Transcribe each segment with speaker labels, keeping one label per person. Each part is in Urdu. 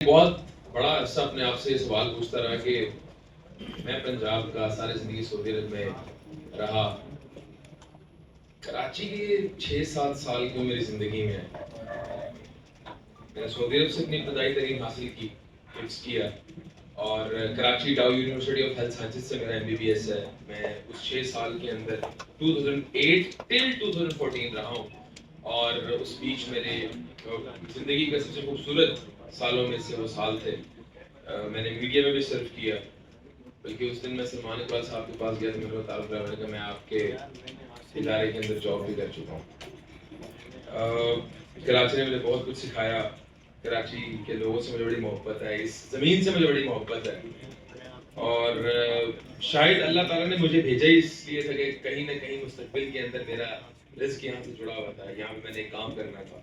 Speaker 1: بہت بڑا عرصہ اپنے آپ سے یہ سوال پوچھتا رہا کہ میں پنجاب کا ساری زندگی سعودی عرب میں رہا، کراچی کے 6-7 سال کیوں میری زندگی میں ہے. میں نے سعودی عرب سے اپنی ابتدائی تعلیم حاصل کی، فکس کیا، اور Karachi Dow University of Health Sciences سے میرا MBBS ہے. میں اس 6 سال کے اندر 2008 ٹل 2014 رہا ہوں، اور اس بیچ میرے زندگی کا سب سے خوبصورت سالوں میں سے وہ سال تھے. میں نے میڈیا میں بھی سرو کیا، بلکہ اس دن میں سلمان اقبال صاحب کے پاس گیا تو میرے کو تعارف کرایا، میں نے کہا میں آپ کے ادارے کے اندر جاب بھی کر چکا ہوں. کراچی نے مجھے بہت کچھ سکھایا، کراچی کے لوگوں سے مجھے بڑی محبت ہے، اس زمین سے مجھے بڑی محبت ہے، اور شاید اللہ تعالیٰ نے مجھے بھیجا ہی اس لیے تھا کہ کہیں نہ کہیں مستقبل کے اندر میرا رزق یہاں سے جڑا ہوا تھا، یہاں پہ میں نے ایک کام کرنا تھا.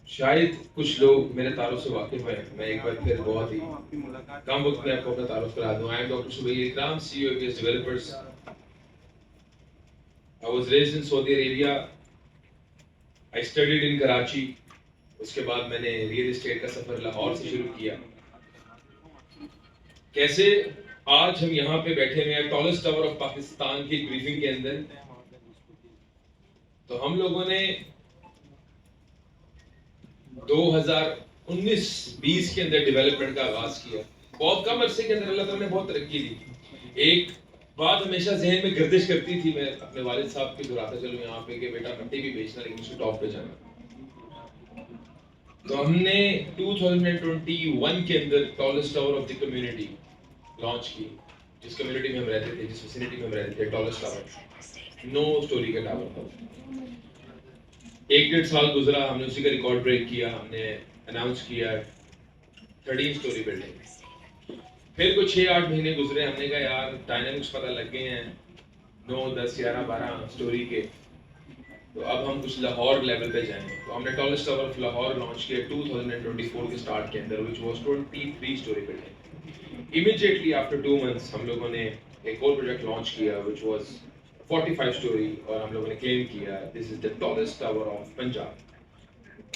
Speaker 1: شاید کچھ لوگ میرے تعارف سے واقف ہیں، میں ایک بار پھر بہت ہی کم وقت میں آپ کو اپنا تعارف کرا دوں. I am doctor Shabbir Ikram, CEO ABS Developers. I was raised in Saudi Arabia. I studied in Karachi. اس کے بعد میں نے ریئل اسٹیٹ کا سفر لاہور سے شروع کیا. کیسے آج ہم یہاں پہ بیٹھے ہوئے ہیں ٹالسٹ ٹاور آف پاکستان کی بریفنگ کے اندر. تو ہم لوگوں نے 2019-20 کے اندر ڈیولپمنٹ کا آغاز کیا. بہت کم عرصے کے اندر اللہ تعالیٰ نے بہت ترقی دی. ایک بات ہمیشہ ذہن میں گردش کرتی تھی، میں اپنے والد صاحب کے دہراتا چلوں یہاں پہ کہ بیٹا مٹی بھی بیچنا لیکن اس کو ٹاپ پہ جانا. تو ہم نے 2021 کے اندر tallest tower of the community launch کی. جس کمیونٹی میں ہم رہتے تھے، جس ویسینٹی میں ہم رہتے تھے، ٹالسٹ ٹاور 9 اسٹوری کا ٹاور تھا. 1-1.5 سال گزرا، ہم نے اسی کا ریکارڈ بریک کیا، ہم نے اناؤنس کیا 13 اسٹوری بلڈنگ. پھر کچھ 6-8 مہینے گزرے، ہم نے کہا یار ڈائنامکس پتہ لگ گئے ہیں 9, 10, 11, 12 اسٹوری کے، تو اب ہم کچھ لاہور لیول پہ جائیں. تو ہم نے tallest tower of Lahore launch کیا 2024 کے اسٹارٹ کے اندر، which was 23 story building. Immediately after 2 months ہم لوگوں نے ایک اور پروجیکٹ لانچ کیا which was 45 اسٹوری، اور ہم لوگوں نے کلیم کیا this is the tallest tower of Punjab.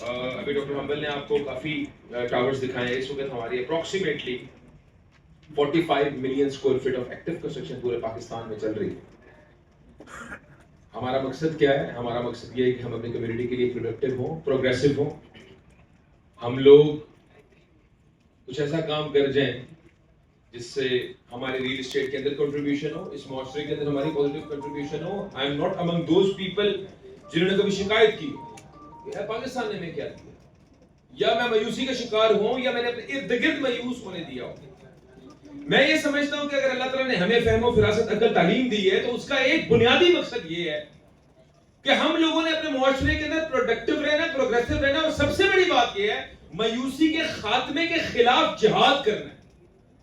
Speaker 1: ابھی ڈاکٹر حنبل نے آپ کو کافی ٹاورز دکھائے ہیں. اس وقت ہماری approximately 45 million square feet of active construction پورے پاکستان میں چل رہی ہے. ہمارا مقصد کیا ہے؟ ہمارا مقصد یہ ہے کہ ہم اپنی کمیونٹی کے لیے پروڈکٹیو ہوں، پروگریسو ہوں. ہم لوگ کچھ ایسا کام کر جائیں جس سے ہمارے ریل اسٹیٹ کے اندر کنٹریبیوشن ہو، اس معاشرے کے اندر ہماری positive contribution who. I am not among those people جنہوں نے کبھی شکایت کی کہ پاکستان نے ہمیں کیا دیا، یا میں مایوسی کا شکار ہوں، یا میں نے اپنے ارد گرد مایوس ہونے دیا ہوں. میں یہ سمجھتا ہوں کہ اگر اللہ تعالیٰ نے ہمیں فہم و فراست عقل تعلیم دی ہے تو اس کا ایک بنیادی مقصد یہ ہے کہ ہم لوگوں نے اپنے معاشرے کے اندر پروڈکٹیو رہنا، پروگریسو رہنا، اور سب سے بڑی بات یہ ہے مایوسی کے خاتمے کے خلاف جہاد کرنا ہے،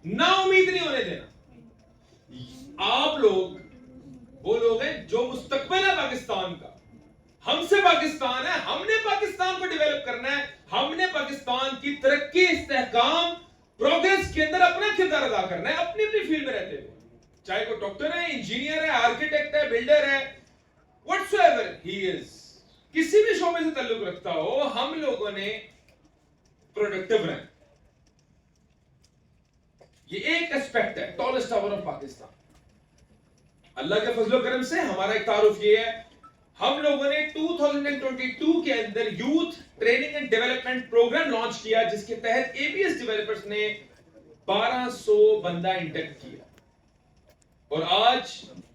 Speaker 1: نا امید نہیں ہونے دینا. آپ لوگ وہ لوگ ہیں جو مستقبل ہے پاکستان کا. ہم سے پاکستان ہے، ہم نے پاکستان کو ڈیولپ کرنا ہے، ہم نے پاکستان کی ترقی، استحکام، پروگریس کے اندر اپنا کردار ادا کرنا ہے اپنی اپنی فیلڈ میں رہتے ہوئے. چاہے کوئی ڈاکٹر ہے، انجینئر ہے، آرکیٹیکٹ ہے، بلڈر ہے، whatsoever he is، کسی بھی شعبے سے تعلق رکھتا ہو، ہم لوگوں نے پروڈکٹیو رہنا. یہ ایک اسپیکٹ ہے ٹالسٹ ٹاور آف پاکستان. اللہ کے فضل و کرم سے ہمارا ایک تعارف یہ ہے، ہم لوگوں نے 2022 کے اندر youth training and development programme launch کیا جس کے تحت ABS ڈیولپرز نے 1200 بندہ انڈکٹ کیا، اور آج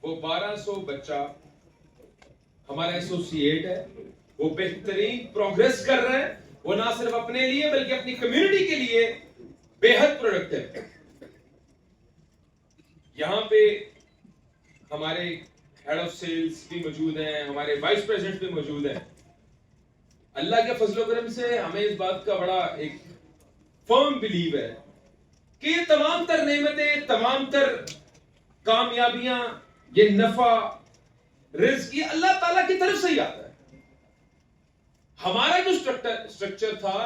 Speaker 1: وہ 1200 بچہ ہمارا ایسوسیٹ ہے. وہ بہترین پروگریس کر رہے ہیں، وہ نہ صرف اپنے لیے بلکہ اپنی کمیونٹی کے لیے بے حد پروڈکٹیو ہے. یہاں پہ ہمارے ہیڈ آف سیلز بھی موجود ہیں، ہمارے وائس پریزیڈنٹ بھی موجود ہیں. اللہ کے فضل و کرم سے ہمیں اس بات کا بڑا ایک فرم بلیو ہے کہ یہ تمام تر نعمتیں، تمام تر کامیابیاں، یہ نفع، رزق، یہ اللہ تعالیٰ کی طرف سے ہی آتا ہے. ہمارا جو سٹرکچر تھا،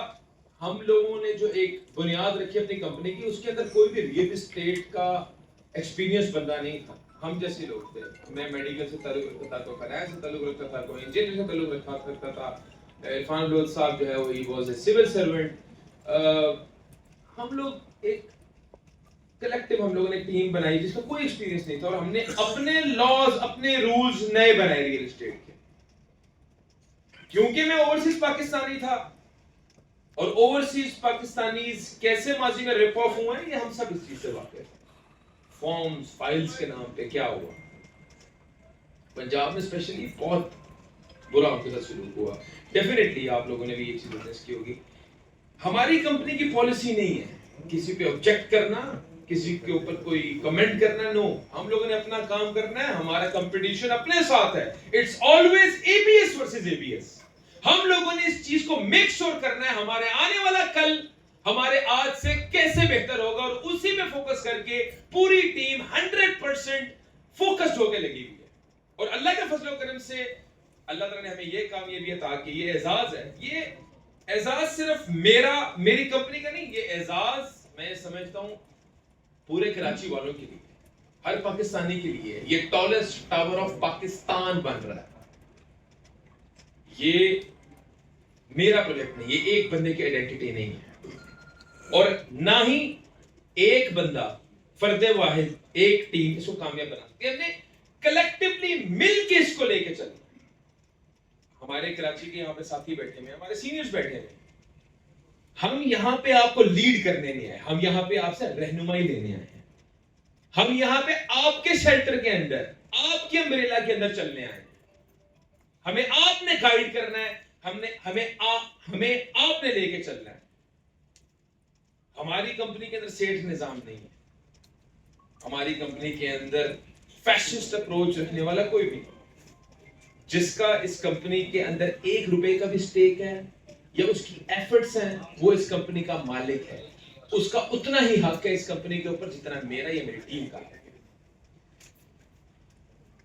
Speaker 1: ہم لوگوں نے جو ایک بنیاد رکھی اپنی کمپنی کی، اس کے اندر کوئی بھی ریئل اسٹیٹ کا ایکسپیرینس بندہ نہیں تھا. ہم جیسے لوگ تھے. میں میڈیکل سے تعلق رکھتا تھا, کوئی فائنانس سے تعلق رکھتا تھا, کوئی انجینئر سے تعلق رکھتا تھا. عرفان بلوچ صاحب جو ہے وہ he was a civil servant. ہم لوگ ایک کلیکٹیو, ہم لوگوں نے ایک ٹیم بنائی جس کا کوئی ایکسپیرینس نہیں تھا, اور ہم نے اپنے لاز, اپنے رولز نئے بنائے ریئل اسٹیٹ کے. کیونکہ میں اوورسیز پاکستانی تھا, اور اوورسیز پاکستانیز کیسے ماضی میں ریپ آف ہوئے ہیں یہ ہم سب اس چیز سے واقف ہیں. فارمز, فائلز کے نام پہ کیا ہوا پنجاب میں اسپیشلی, بہت برا ان کے ساتھ سلوک ہوا. ڈیفینیٹلی آپ لوگوں نے بھی یہ چیز نوٹس کی ہوگی. ہماری کمپنی کی پالیسی نہیں ہے کسی پہ آبجیکٹ کرنا, کسی کے اوپر کوئی کمنٹ کرنا. نو, ہم لوگوں نے اپنا کام کرنا ہے, ہمارا کمپٹیشن اپنے ساتھ ہے. It's always A B S versus A B S. ہم لوگوں نے اس چیز کو میک شور کرنا ہے ہمارے آنے والا کل ہمارے آج سے کیسے بہتر ہوگا, اور اسی پہ فوکس کر کے پوری ٹیم 100% فوکسڈ ہو کے لگی ہوئی ہے. اور اللہ کے فضل و کرم سے اللہ تعالیٰ نے ہمیں یہ کامیابی عطا کی, یہ اعزاز ہے. یہ اعزاز صرف میری کمپنی کا نہیں, یہ اعزاز میں سمجھتا ہوں پورے کراچی والوں کے لیے, ہر پاکستانی کے لیے. یہ ٹالسٹ ٹاور آف پاکستان بن رہا ہے. یہ میرا پروجیکٹ نہیں, یہ ایک بندے کی آئیڈینٹی نہیں ہے, اور نہ ہی ایک بندہ, فرد واحد, ایک ٹیم اس کو کامیاب بنا سکتی ہے. ہم نے کلیکٹیولی مل کے اس کو لے کے چلنا. ہمارے کراچی کے یہاں پہ ساتھی بیٹھے ہوئے ہیں, ہمارے سینئرز بیٹھے ہوئے ہیں. ہم یہاں پہ آپ کو لیڈ کرنے نہیں آئے, ہم یہاں پہ آپ سے رہنمائی لینے آئے ہیں. ہم یہاں پہ آپ کے شیلٹر کے اندر, آپ کے امبریلا کے اندر چلنے آئے ہیں. ہمیں آپ نے گائیڈ کرنا ہے, ہمیں آپ نے لے کے چلنا ہے. ہماری کمپنی کے اندر سیٹ نظام نہیں ہے. ہماری کمپنی کے اندر فیشنسٹ اپروچ رکھنے والا کوئی بھی. جس کا اس کمپنی کے اندر 1 روپے کا بھی سٹیک ہے یا اس کی ایفرٹس ہیں, وہ اس کمپنی کا مالک ہے. اس کا اتنا ہی حق ہے اس کمپنی کے اوپر جتنا میرا یا میری ٹیم کا ہے.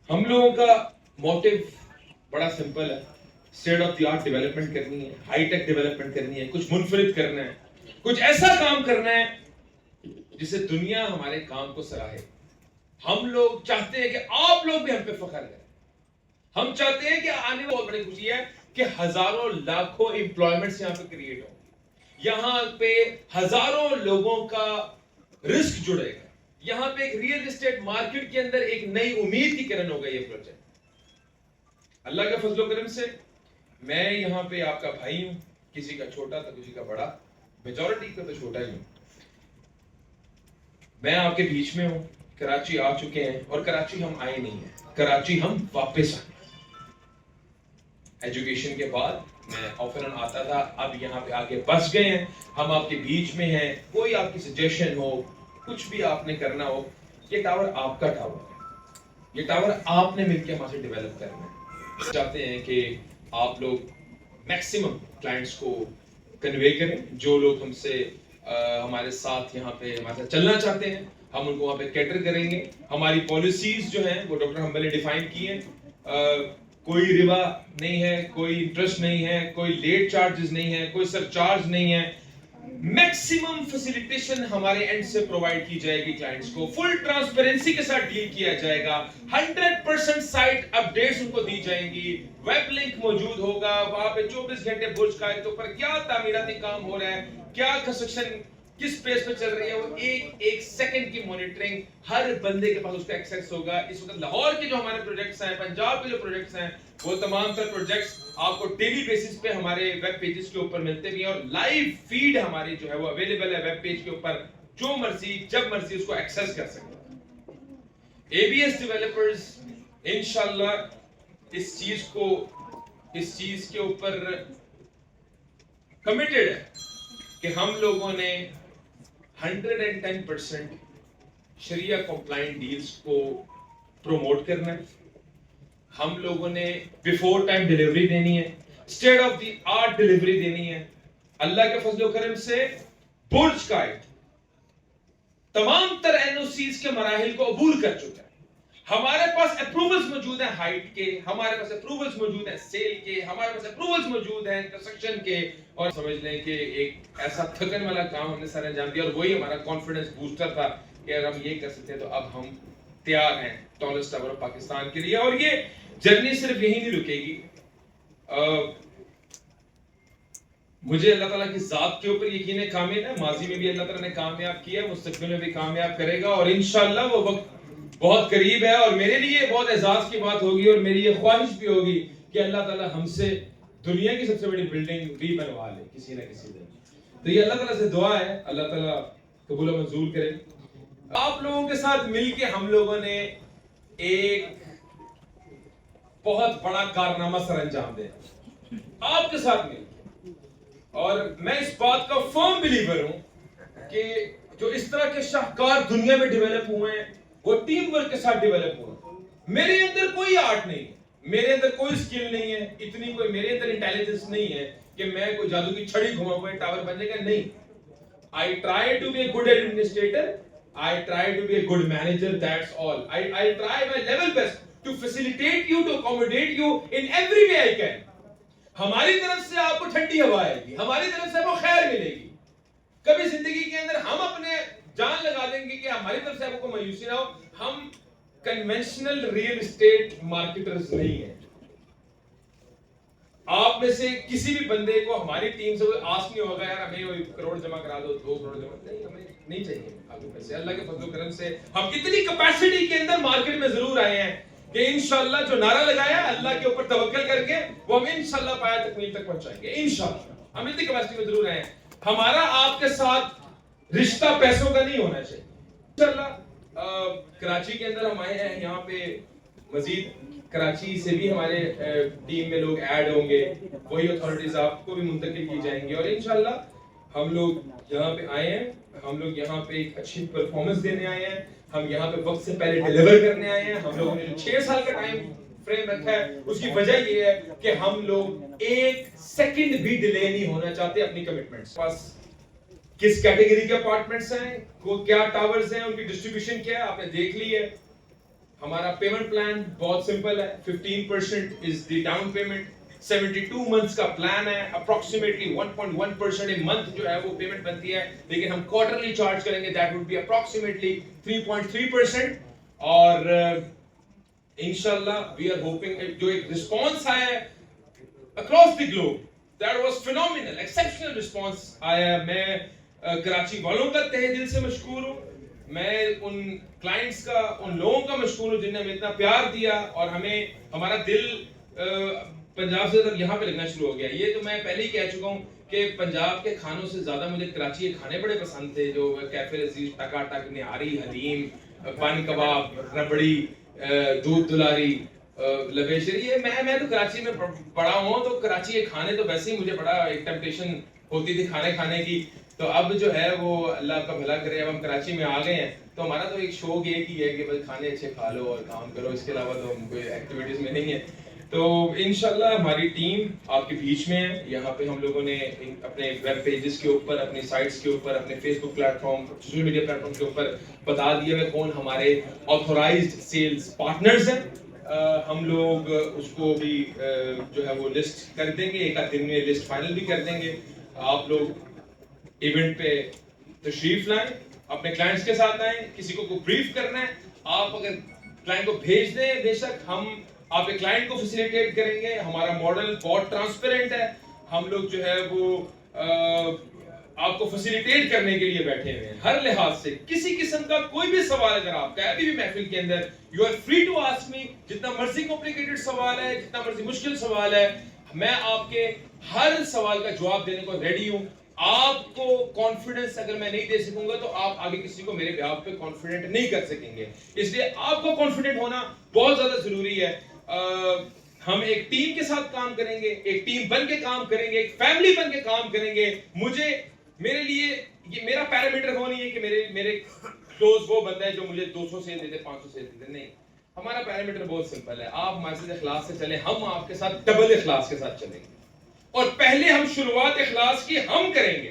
Speaker 1: ہم لوگوں کا موٹیو بڑا سمپل ہے, state of the art development کرنی ہے, ہائی ٹیک ڈیولپمنٹ کرنی ہے, کچھ منفرد کرنا ہے, کچھ ایسا کام کرنا ہے جسے دنیا ہمارے کام کو سراہے. ہم لوگ چاہتے ہیں کہ آپ لوگ بھی ہم پہ فخر کریں. ہم چاہتے ہیں کہ آنے میں بہت بڑی خوشی ہے کہ ہزاروں لاکھوں امپلائمنٹس یہاں پہ کریٹ ہوں. یہاں پہ ہزاروں لوگوں کا رزق جڑے گا. یہاں پہ ایک ریئل اسٹیٹ مارکیٹ کے اندر ایک نئی امید کی کرن ہوگا یہ پروجیکٹ. اللہ کے فضل و کرم سے میں یہاں پہ آپ کا بھائی ہوں, کسی کا چھوٹا تو کسی کا بڑا, میجورٹی کا تو چھوٹا ہی ہوں. میں آپ کے بیچ میں ہوں. کراچی آ چکے ہیں, اور کراچی ہم آئے نہیں ہیں, کراچی ہم واپس آئے. ایجوکیشن کے بعد میں آفرن آتا تھا, اب یہاں پہ آگے بس گئے ہیں, ہم آپ کے بیچ میں ہیں. کوئی آپ کی سجیشن ہو, کچھ بھی آپ نے کرنا ہو, یہ ٹاور آپ کا ٹاور ہے, یہ ٹاور آپ نے مل کے ہمارے سے ڈیولپ کرنا ہے. چاہتے ہیں کہ آپ لوگ میکسیمم کلائنٹس کو کنوے کریں. جو لوگ ہم سے ہمارے ساتھ یہاں پہ ہمارے ساتھ چلنا چاہتے ہیں, ہم ان کو وہاں پہ کیٹر کریں گے. ہماری پالیسیز جو ہیں وہ ڈاکٹر حنبل نے ڈیفائن کی ہیں. کوئی ربا نہیں ہے, کوئی انٹرسٹ نہیں ہے, کوئی لیٹ چارجز نہیں ہے, کوئی سر چارج نہیں ہے. میکسیمم فیسیلیٹیشن ہمارے اینڈ سے پرووائڈ کی جائے گی کلائنٹس کو. فل ٹرانسپیرنسی کے ساتھ ڈیل کیا جائے گا. 100% سائٹ اپڈیٹس ان کو دی جائیں گی. ویب لنک موجود ہوگا, وہاں پہ 24 گھنٹے برج قائد کے اوپر کیا تعمیراتی کام ہو رہا ہے, کیا کنسٹرکشن کس پیس پہ چل رہی ہے, وہ ایک سیکنڈ کی مانیٹرنگ ہر بندے کے پاس اس کا ایکسیس ہوگا. اس وقت لاہور کے جو ہمارے پروجیکٹس ہیں, پنجاب کے جو پروجیکٹس ہیں, وہ تمام تر پروجیکٹس آپ کو ڈیلی بیسس پہ ہمارے ویب پیجز کے اوپر ملتے بھی ہیں, اور لائیو فیڈ ہماری جو ہے وہ اویلیبل ہے ویب پیج کے اوپر. جو مرضی جب مرضی اس کو ایکسیس کر سکتے ہیں. اے بی ایس ڈیولپرز انشاءاللہ اس چیز کے اوپر کمیٹڈ ہے کہ ہم لوگوں نے 110% شریعہ کمپلائنٹ ڈیلز کو پروموٹ کرنا ہے. ہم لوگوں نے بیفور ٹائم ڈیلیوری دینی ہے, state of the art delivery دینی ہے. اللہ کے فضل و کرم سے برج قائد تمام تر این او سیز کے مراحل کو عبور کر چکا ہے. ہمارے پاس اپروولز موجود ہیں ہائٹ کے, ہمارے پاس اپروولز موجود ہیں سیل کے, ہمارے پاس اپروولز موجود ہیں کنسٹرکشن کے. اور سمجھ لیں کہ ایک ایسا تھکن والا کام ہم نے سر انجام دیا, اور وہی ہمارا کانفیڈنس بوسٹر تھا کہ اگر ہم یہ کر سکتے ہیں تو اب ہم تیار ہیں ٹالسٹ ٹاور آف پاکستان کے لیے. اور یہ جرنی صرف یہی نہیں رکے گی. مجھے اللہ تعالیٰ کی ذات کے اوپر یقین کامل ہے. ماضی میں بھی اللہ تعالیٰ نے کامیاب کیا، مستقبل میں بھی کامیاب کرے گا، اور انشاءاللہ وہ وقت بہت قریب ہے. اور میرے لیے بہت اعزاز کی بات ہوگی اور میری یہ خواہش بھی ہوگی کہ اللہ تعالیٰ ہم سے دنیا کی سب سے بڑی بلڈنگ بھی بنوا لے کسی نہ کسی دن. تو یہ اللہ تعالیٰ سے دعا ہے، اللہ تعالیٰ قبول و منظور کرے. آپ لوگوں کے ساتھ مل کے ہم لوگوں نے ایک بہت بڑا کارنامہ سر انجام دیا آپ کے ساتھ مل کے. اور میں اس بات کا فرم بلیور ہوں کہ جو اس طرح کے شاہکار دنیا میں ڈیولپ ہوئے ہیں وہ ٹیم ورک کے ساتھ ڈیولپ ہوئے ہیں. میرے اندر کوئی آرٹ نہیں ہے، میرے اندر کوئی سکل نہیں ہے، اتنی کوئی میرے اندر انٹیلیجنس نہیں ہے کہ میں کوئی جادو کی چھڑی گھما ہوا ٹاور بن جائے گا. نہیں. I try to be a good administrator. I try to be a good manager. That's all. I try my level best to facilitate you, to accommodate you in every way I can. ہماری طرف سے آپ کو ٹھنڈی ہوا آئے گی، ہماری طرف سے آپ کو خیر ملے گی. کبھی زندگی کے اندر ہم اپنے جان لگا دیں گے کہ ہماری طرف سے آپ کو مایوسی نہ ہو. ہم کنونشنل ریئل اسٹیٹ مارکیٹرز نہیں ہیں. آپ میں سے کسی بھی بندے کو ہماری ٹیم سے کوئی آس نہیں ہوگا یار ہمیں 1 کروڑ جمع کرا دو، 2 کروڑ جمع. نہیں، ہمیں نہیں چاہیے آپ کے پیسے. اللہ کے فضل و کرم سے ہم اتنی کیپیسٹی کے اندر مارکیٹ میں ضرور آئے ہیں کہ انشاءاللہ جو نعرہ لگایا اللہ کے اوپر توکل کر کے وہ ہم انشاءاللہ پایا تکمیل تک پہنچائیں گے. انشاءاللہ ہم اتنی کیپیسٹی میں ضرور آئے ہیں. ہمارا آپ کے ساتھ رشتہ پیسوں کا نہیں ہونا چاہیے. انشاءاللہ کراچی کے اندر ہم آئے ہیں، یہاں پہ مزید کراچی سے بھی ہمارے ٹیم میں لوگ ایڈ ہوں گے، وہی اتھارٹیز آپ کو بھی منتقل کی جائیں گے. اور انشاءاللہ ہم لوگ یہاں پہ آئے ہیں، ہم لوگ یہاں پہ ایک اچھی پرفارمنس دینے آئے ہیں. ہم یہاں پہ وقت سے پہلے ڈیلیور کرنے آئے ہیں. ہم لوگوں نے 6 سال کا ٹائم فریم رکھا ہے. اس کی وجہ یہ ہے کہ ہم لوگ 1 سیکنڈ بھی ڈیلے نہیں ہونا چاہتے اپنی کمٹمنٹس. پاس کس کیٹیگری کے اپارٹمنٹس ہیں، وہ کیا ٹاورز ہیں، ان کی ڈسٹریبیوشن کیا ہے، آپ نے دیکھ لی ہے. ہمارا پیمنٹ پلان بہت سمپل ہے. 15% از دی ڈاؤن پیمنٹ. 72 منتھس کا پلان ہے. اپروکسیمیٹلی 1.1% اے منتھ جو ہے وہ پیمنٹ بنتی ہے، لیکن ہم کوارٹرلی چارج کریں گے. That would be approximately 3.3%. اور انشاءاللہ وی آر ہوپنگ جو ایک رسپانس آیا ہے across the globe, that was phenomenal, exceptional response آیا ہے. میں کراچی والوں کا تہ دل سے مشکور ہوں. میں ان کلائنٹس کا، ان لوگوں کا مشکور ہوں جن نے ہمیں اتنا پیار دیا اور ہمیں ہمارا دل پنجاب سے تب یہاں پہ لگنا شروع ہو گیا. یہ تو میں پہلے ہی کہہ چکا ہوں کہ پنجاب کے کھانوں سے زیادہ مجھے کراچی کے کھانے بڑے پسند تھے، جو کیفے لذیذ، ٹکا ٹک، نہاری، حلیم، پان کباب، ربڑی، دودھ دلاری، لبے شری. یہ میں تو کراچی میں پڑا ہوں، تو کراچی کے کھانے تو ویسے ہی مجھے بڑا ایک ٹیمپٹیشن ہوتی تھی کھانے کی. تو اب جو ہے وہ اللہ آپ کا بھلا کرے، اب ہم کراچی میں آ گئے ہیں تو ہمارا تو ایک شوق ایک ہی ہے کہ بس کھانے اچھے کھا لو اور کام کرو. اس کے علاوہ تو ہم کوئی ایکٹیویٹیز میں نہیں ہیں. تو انشاءاللہ ہماری ٹیم آپ کے بیچ میں ہے. یہاں پہ ہم لوگوں نے اپنے ویب پیجز کے اوپر، اپنی سائٹس کے اوپر، اپنے Facebook platform, social media platform کے اوپر بتا دیا ہے کون ہمارے آتھورائزڈ سیلز پارٹنرز ہیں. ہم لوگ اس کو بھی جو ہے وہ لسٹ کر دیں گے، 1 دن میں لسٹ فائنل بھی کر دیں گے. آپ لوگ ایونٹ پہ تشریف لائیں، اپنے کلائنٹس کے ساتھ آئیں. کسی کو کوئی بریف کرنا ہے، آپ اگر کلائنٹ کو بھیج دیں، بے شک ہم آپ کے کلائنٹ کو فیسیلیٹیٹ کریں گے. ہمارا ماڈل بہت ٹرانسپیرنٹ ہے. ہم لوگ جو ہے وہ آپ کو فیسیلیٹیٹ کرنے کے لیے بیٹھے ہوئے ہیں ہر لحاظ سے. کسی قسم کا کوئی بھی سوال اگر آپ کا ابھی بھی محفل کے اندر، you are free to ask me. جتنا مرضی کمپلیکیٹڈ سوال ہے، جتنا مرضی مشکل سوال ہے، میں آپ کے ہر سوال کا جواب دینے کو ریڈی ہوں. آپ کو کانفیڈنس اگر میں نہیں دے سکوں گا تو آپ آگے کسی کو میرے بیہاف پہ کانفیڈنٹ نہیں کر سکیں گے. اس لیے آپ کو کانفیڈنٹ ہونا بہت زیادہ ضروری ہے. ہم ایک ٹیم کے ساتھ کام کریں گے، ایک ٹیم بن کے کام کریں گے، ایک فیملی بن کے کام کریں گے. میرے لیے یہ میرا پیرامیٹر وہ نہیں ہے کہ میرے کلوز وہ بندہ ہے جو مجھے 200 سیل دیتے، 500 سیل دیتے. نہیں، ہمارا پیرامیٹر بہت سمپل ہے. آپ ہمارے ساتھ اخلاص سے چلیں، ہم آپ کے ساتھ ڈبل اخلاص کے ساتھ چلیں گے. اور پہلے ہم شروعات اخلاص کی ہم کریں گے.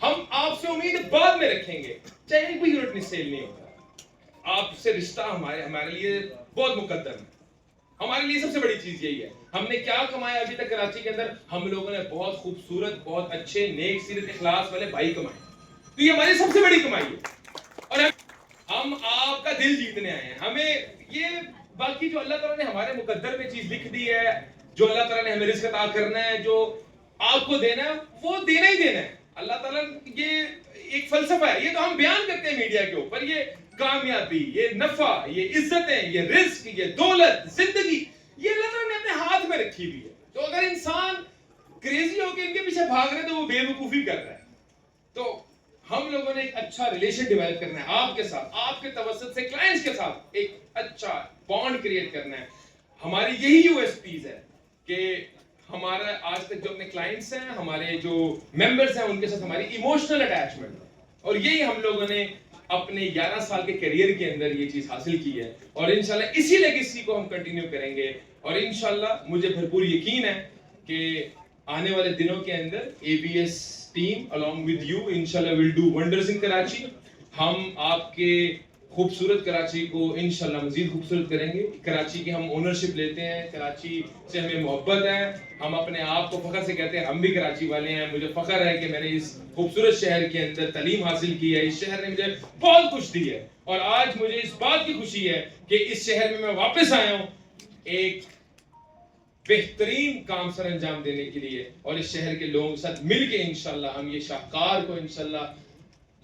Speaker 1: ہم آپ سے امید بعد میں رکھیں گے، چاہے کوئی یونٹ نہیں سیل نہیں ہوگا. آپ سے رشتہ ہمارے لیے بہت مقدم ہے. ہمارے لیے سب سے بڑی چیز یہی ہے. ہم نے کیا کمایا ابھی تک کراچی کے اندر؟ ہم لوگوں نے بہت خوبصورت، بہت اچھے، نیک سیرت اخلاص والے بھائی کمائے. تو یہ ہماری سب سے بڑی کمائی ہے. اور ہم آپ کا دل جیتنے آئے ہیں. ہمیں یہ باقی جو اللہ تعالیٰ نے ہمارے مقدر میں چیز لکھ دی ہے, جو اللہ تعالیٰ نے ہمیں رزق عطا کرنا ہے, جو آپ کو دینا ہے, وہ دینا ہی دینا ہے. اللہ تعالیٰ یہ ایک فلسفہ ہے, یہ تو ہم بیان کرتے ہیں میڈیا کے اوپر, یہ کامیابی, یہ نفع, یہ عزتیں, یہ رزق, یہ دولت, زندگی, یہ اللہ تعالیٰ نے اپنے ہاتھ میں رکھی ہوئی ہے. تو اگر انسان کریزی ہو کے ان کے پیچھے بھاگ رہے تو وہ بے وقوفی کر رہا ہے. تو ہم لوگوں نے ایک اچھا ریلیشن ڈیولپ کرنا ہے آپ کے ساتھ, آپ کے توسط سے کلائنٹس کے ساتھ ایک اچھا بانڈ کریٹ کرنا ہے. ہماری یہی یو ایس پیز ہے کہ ہمارا آج تک جو اپنے کلائنٹس ہیں, ہمارے جو ممبرس ہیں, ان کے ساتھ ہماری ایموشنل اٹیچمنٹ ہے. اور یہی ہم لوگوں نے اپنے 11 سال کے کیریئر کے اندر یہ چیز حاصل کی ہے, اور انشاءاللہ اسی لیگیسی کو ہم کنٹینیو کریں گے. اور انشاءاللہ مجھے بھرپور یقین ہے کہ آنے والے دنوں کے اندر A B S team along with you inshallah will do wonders in Karachi. ہم آپ کے خوبصورت کراچی کو انشاءاللہ مزید خوبصورت کریں گے. کراچی کی ہم اونرشپ لیتے ہیں, کراچی سے ہمیں محبت ہے, ہم اپنے آپ کو فخر سے کہتے ہیں ہم بھی کراچی والے ہیں. مجھے فخر ہے کہ میں نے اس خوبصورت شہر کے اندر تعلیم حاصل کی ہے, اس شہر نے مجھے بہت کچھ دی ہے, اور آج مجھے اس بات کی خوشی ہے کہ اس شہر میں واپس آیا ہوں ایک بہترین کام سر انجام دینے کے لیے, اور اس شہر کے لوگوں کے ساتھ مل کے انشاءاللہ ہم یہ شاہکار کو انشاءاللہ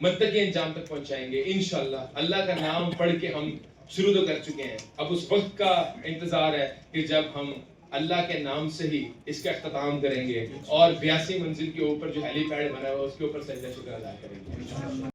Speaker 1: منطقی انجام تک پہنچائیں گے. انشاءاللہ اللہ کا نام پڑھ کے ہم شروع تو کر چکے ہیں, اب اس وقت کا انتظار ہے کہ جب ہم اللہ کے نام سے ہی اس کا اختتام کریں گے, اور 82 منزل کے اوپر جو ہیلی پیڈ بنا ہوا ہے اس کے اوپر سجدہ شکر ادا کریں گے.